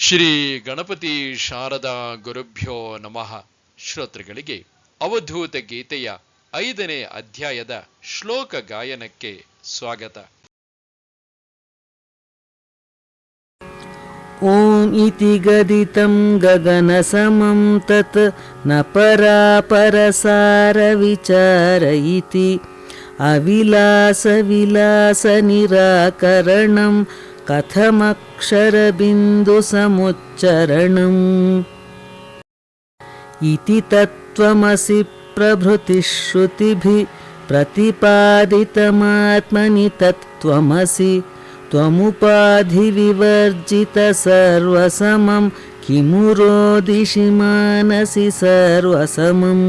ಶ್ರೀ ಗಣಪತಿ ಶಾರದಾ ಗುರುಭ್ಯೋ ನಮಃ. ಶ್ರೋತೃಗಳಿಗೆ ಅವಧೂತ ಗೀತೆಯ 5ನೇ ಅಧ್ಯಾಯದ ಶ್ಲೋಕ ಗಾಯನಕ್ಕೆ ಸ್ವಾಗತ. ಓಂ ಇತಿ ಗದಿತಂ ಗಗನ ಸಮಂ ತತ್ ನ ಪರಾಪರಸಾರ ವಿಚಾರ ಇತಿ ಅವಿಲಾಸ ವಿಲಾಸ ನಿರಾಕರಣಂ ಕಥಮಕ್ಷರ ಬಿಂದು ಸಮುಚ್ಚರಣಂ ಇತಿ ತತ್ವಮಸಿ ಪ್ರಭೃತಿ ಶ್ರುತಿಭಿ ಪ್ರತಿಪಾದಿತಮಾತ್ಮನಿ ತತ್ವಮಸಿ ತ್ವಮುಪಾಧಿ ವಿವರ್ಜಿತ ಸರ್ವಸಮಂ ಕಿಮು ರೋದಿಷಿ ಮಾನಸಿ ಸರ್ವಸಮಂ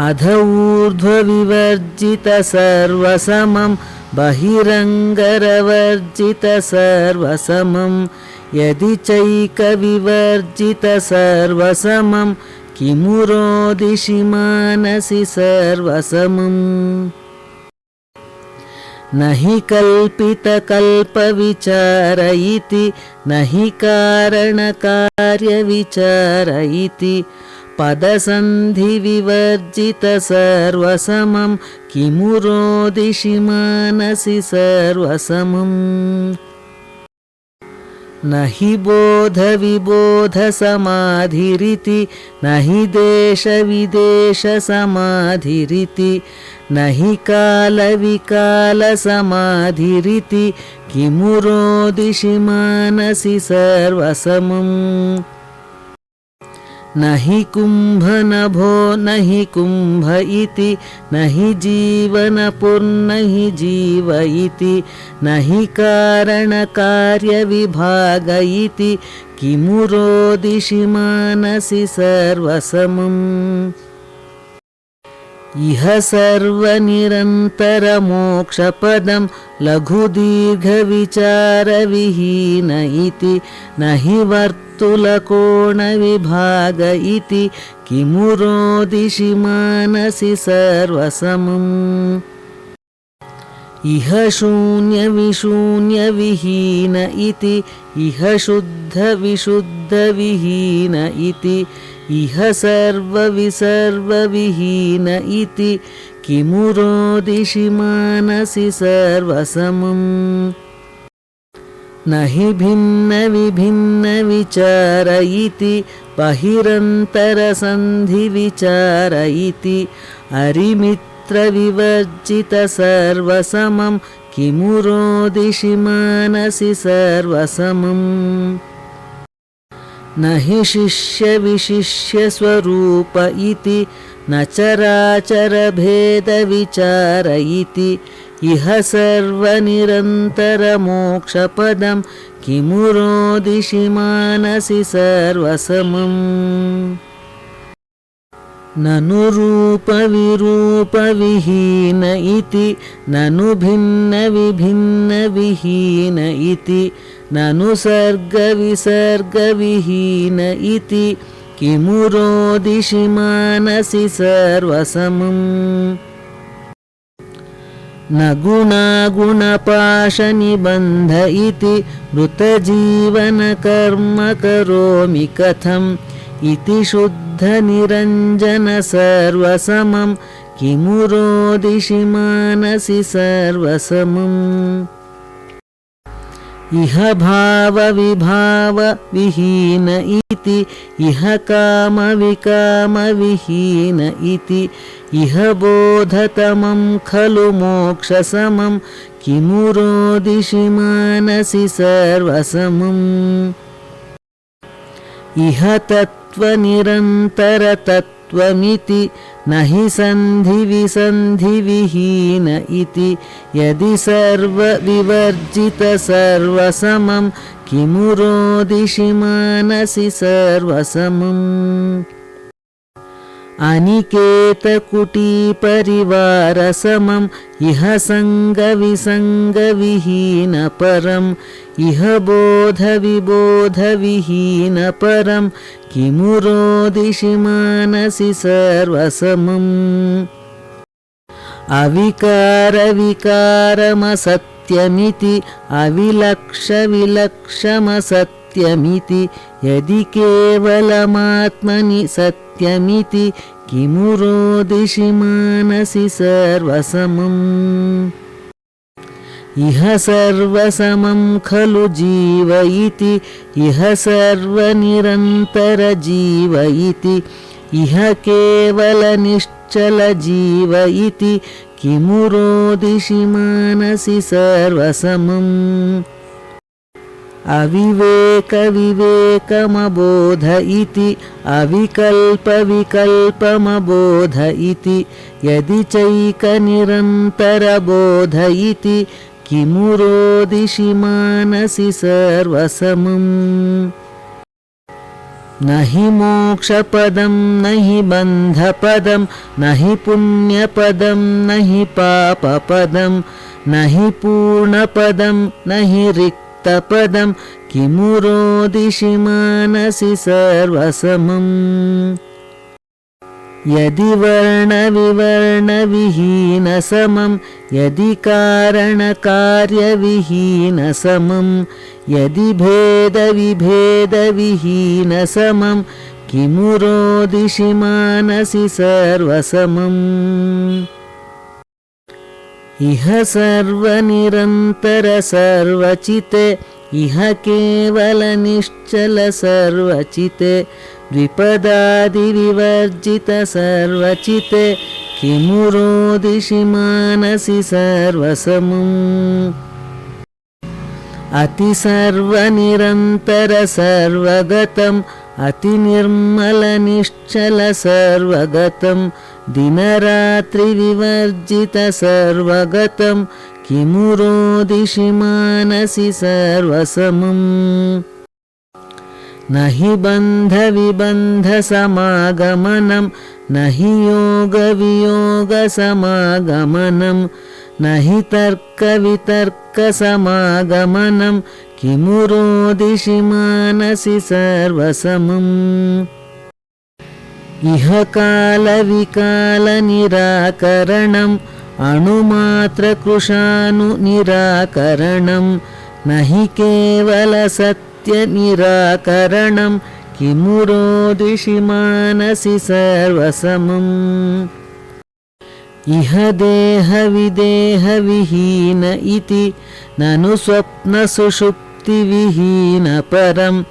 ಅಧ ಊರ್ಧ್ವ ವಿವರ್ಜಿತ ಸರ್ವಸಮಂ ಬಹಿರಂಗರವರ್ಜಿತ ಸರ್ವಸಮಂ ಯದಿ ಚೈಕ ವಿವರ್ಜಿತ ಸರ್ವಸಮಂ ಕಿಮು ರೋದಿಷಿ ಮಾನಸಿ ಸರ್ವಸಮಂ ನಹಿ ಕಲ್ಪಿತ ಕಲ್ಪ ವಿಚಾರ ಇತಿ ನಹಿ ಕಾರಣ ಕಾರ್ಯ ವಿಚಾರ ಇತಿ ಪದಸಂಧಿ ವಿವರ್ಜಿತ ಸರ್ವಸಮಂ ಕಿಮು ರೋದಿಷಿ ಮಾನಸಿ ಸರ್ವಸಮಂ ನಹಿ ಬೋಧ ವಿಬೋಧ ಸಮಾಧಿರಿತಿ ನಹಿ ದೇಶ ವಿದೇಶ ಸಮಾಧಿರಿತಿ ನಹಿ ಕಾಲ ವಿಕಾಲ ಸಮಾಧಿರಿತಿ ಕಿಮು ರೋದಿಷಿ ಮಾನಸಿ ಸರ್ವಸಮಂ ನಹಿ ಕುಂಭ ನಭೋ ನಹಿ ಕುಂಭ ಇತಿ ನಹಿ ಜೀವನ ಪುರ್ನಹಿ ಜೀವ ಇತಿ ನಹಿ ಕಾರಣ ಕಾರ್ಯ ವಿಭಾಗ ಇತಿ ಕಿಮು ರೋದಿಷಿ ಮಾನಸಿ ಸರ್ವಸಮಂ ಇಹ ಸರ್ವ ನಿರಂತರ ಮೋಕ್ಷ ಪದಂ ಲಘು ದೀರ್ಘ ವಿಚಾರ ವಿಹೀನ ಇತಿ ನಹಿ ವರ್ತುಲ ಕೋಣ ವಿಭಾಗ ಇತಿ ಕಿಮು ರೋದಿಷಿ ಮಾನಸಿ ಸರ್ವಸಮಂ ಇಹ ಶೂನ್ಯ ವಿಶೂನ್ಯ ವಿಹೀನ ಇತಿ ಇಹ ಶುದ್ಧ ವಿಶುದ್ಧ ವಿಹೀನ ಇತಿ ಇಹ ಸರ್ವ ವಿಸರ್ವ ವಿಹೀನ ಇತಿ ಕಿಮು ರೋದಿಷಿ ಮಾನಸಿ ಸರ್ವಸಮಂ ನಹಿ ಭಿನ್ನ ವಿಭಿನ್ನ ವಿಚಾರ ಇತಿ ಬಹಿರಂತರ ಸಂಧಿ ವಿಚಾರ ಇತಿ ಅರಿಮಿತ್ರ ವಿವರ್ಜಿತ ಸರ್ವಸಮಂ ಕಿಮು ರೋದಿಷಿ ಮಾನಸಿ ಸರ್ವಸಮಂ ನಹಿ ಶಿಷ್ಯ ವಿಶಿಷ್ಯ ಸ್ವರೂಪ ಇತಿ ನ ಚರಾಚರ ಭೇದ ವಿಚಾರ ಇತಿ ಇಹ ಸರ್ವ ನಿರಂತರ ಮೋಕ್ಷ ಪದಂ ಕಿಮು ರೋದಿಷಿ ಮಾನಸಿ ಸರ್ವಸಮಂ ನನು ರೂಪ ವಿರೂಪ ವಿಹೀನ ಇತಿ ನನು ಭಿನ್ನ ವಿಭಿನ್ನ ವಿಹೀನ ಇತಿ ನನು ಸರ್ಗ ವಿಸರ್ಗ ವಿಹೀನ ಇತಿ ಕಿಮು ರೋದಿಷಿ ಮಾನಸಿ ಸರ್ವಸಮಂ ನ ಗುಣಾಗುಣ ಪಾಶ ನಿಬಂಧ ಇತಿ ಮೃತ ಜೀವನ ಕರ್ಮ ಕರೋಮಿ ಕಥಂ ಇತಿ ಶುದ್ಧ ನಿರಂಜನ ಸರ್ವಸಮಂ ಕಿಮು ರೋದಿಷಿ ಮಾನಸಿ ಸರ್ವಸಮಂ ಇಹ ಭಾವ ವಿಭಾವ ವಿಹೀನ ಇತಿ ಇಹ ಕಾಮ ವಿಕಾಮ ವಿಹೀನ ಇತಿ ಇಹ ಬೋಧತಮಂ ಖಲು ಮೋಕ್ಷ ಸಮಂ ಕಿಮು ರೋದಿಷಿ ಮಾನಸಿ ಸರ್ವಸಮಂ ಇಹ ತತ್ವ ನಿರಂತರ ತತ್ವಮಿತಿ ನಹಿ ಸಂಧಿ ವಿಸಂಧಿ ವಿಹೀನ ಇತಿ ಯದಿ ಸರ್ವ ವಿವರ್ಜಿತ ಸರ್ವಸಮಂ ಕಿಮು ರೋದಿಷಿ ಮಾನಸಿ ಸರ್ವಸಮಂ ಅನಿಕೇತ ಕುಟಿ ಪರಿವಾರ ಸಮಂ ಇಹ ಸಂಗ ವಿಸಂಗ ವಿಹೀನ ಪರಂ ಇಹ ಬೋಧ ವಿಬೋಧ ವಿಹೀನ ಪರಂ ಕಿಮು ರೋದಿಷಿ ಮಾನಸಿ ಸರ್ವಸಮಂ ಅವಿಕಾರ ವಿಕಾರಮಸತ್ಯ सत्यमिति अविलक्षविलक्षमसत्यमिति यदि केवलमात्मनि सत्यमिति किमु रोदिषि मानसि सर्वसमम्। इह सर्वसमं खलु जीव इति इह सर्वनिरन्तरजीव इति इह केवलनिश्चलजीव इति किमु रोदिषि मानसि सर्वसमम्। अविवेकविवेकमबोध इति अविकल्पविकल्पमबोध इति यदि चैकनिरन्तरबोध इति किमु रोदिषि मानसि सर्वसमम्। न हि मोक्षपदं न हि बन्धपदं न हि पुण्यपदं न हि पापपदं न हि पूर्णपदं न हि रिक्तपदं किमु रोदिषि मानसि सर्वसमम्। यदि वर्णविवर्णविहीनसमं यदि कारणकार्यविहीनसमं यदि भेदविभेदविहीनसमं किमु रोदिषि मानसि सर्वसमम्। इह सर्वनिरन्तरसर्वचिते इह केवलनिश्चलसर्वचिते द्विपदादिविवर्जितसर्वचिते किमु रोदिषि मानसि सर्वसमम्। अतिसर्वनिरन्तरसर्वगतम् अतिनिर्मलनिश्चलसर्वगतं दिनरात्रिविवर्जितसर्वगतं किमु रोदिषि मानसि सर्वसमम्। न हि बन्धविबन्धसमागमनं न हि योगवियोगसमागमनं न हि तर्कवितर्कसमागमनं किमु रोदिषि मानसि सर्वसमम्। इह कालविकालनिराकरणम् अणुमात्रकृशानुनिराकरणं न हि केवलसत्यनिराकरणं किमु रोदिषि मानसि सर्वसमम्। इह देहविदेहविहीन इति ननु स्वप्नसुषुप्तिविहीनपरम्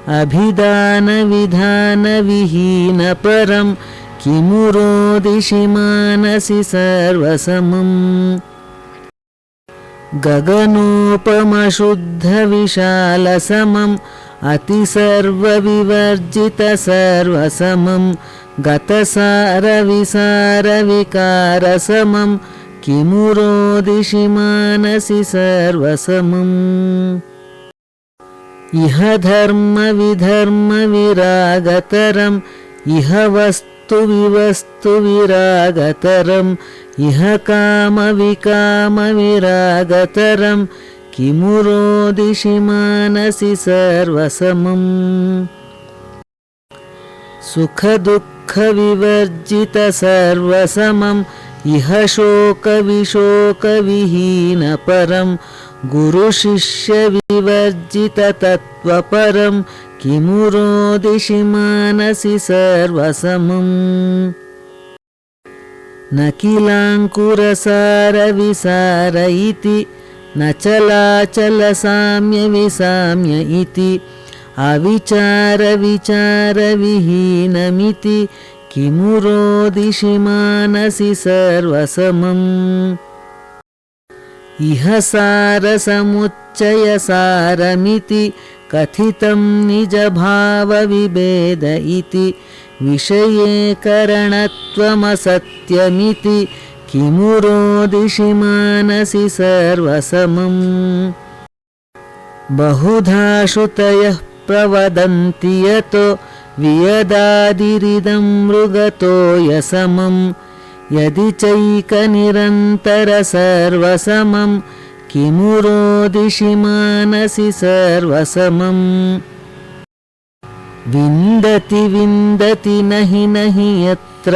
अभिधानविधानविहीनपरं किमु रोदिषि मानसि सर्वसमम्। गगनोपमशुद्धविशालसमम् अतिसर्वविवर्जितसर्वसमं गतसारविसारविकारसमं किमु रोदिषि मानसि सर्वसमम्। इह धर्मविधर्मविरागतरम् इह वस्तुविवस्तुविरागतरम् इह कामविकामविरागतरं किमु रोदिषि मानसि सर्वसमम्। सुखदुःखविवर्जितसर्वसमम् इह शोकविशोकविहीनपरं गुरुशिष्यविवर्जिततत्त्वपरं किमु रोदिषि मानसि सर्वसमम्। न किलाङ्कुरसारविसार इति न चलाचलसाम्यविसाम्य इति अविचारविचारविहीनमिति किमु रोदिषि मानसि सर्वसमम्। इह सारसमुच्चयसारमिति कथितं निजभावविभेद इति विषयेकरणत्वमसत्यमिति किमु रोदिषि मानसि सर्वसमम्। बहुधा श्रुतयः प्रवदन्ति यतो वियदादिरिदं मृगतो यसमं यदि चैकनिरन्तरसर्वसमं किमु रोदिषि मानसि सर्वसमम्। विन्दति विन्दति नहि नहि यत्र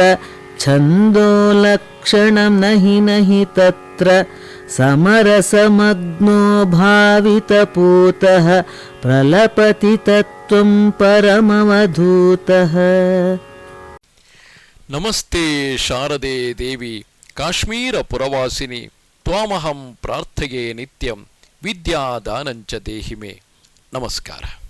छन्दो लक्षणं नहि नहि तत्र ಸಮರಸಮಗ್ನೋ ಭಾವಿತಪೂತಃ ಪ್ರಲಪತಿ ತತ್ವಂ ಪರಮವಧೂತಃ. ನಮಸ್ತೆ ಶಾರದೆ ದೇವಿ ಕಾಶ್ಮೀರ ಪುರವಾಸಿನಿ ತ್ವಾಮಹಂ ಪ್ರಾರ್ಥಯೇ ನಿತ್ಯಂ ವಿದ್ಯಾದಾನಂಚ ದೇಹಿಮೆ. ನಮಸ್ಕಾರ.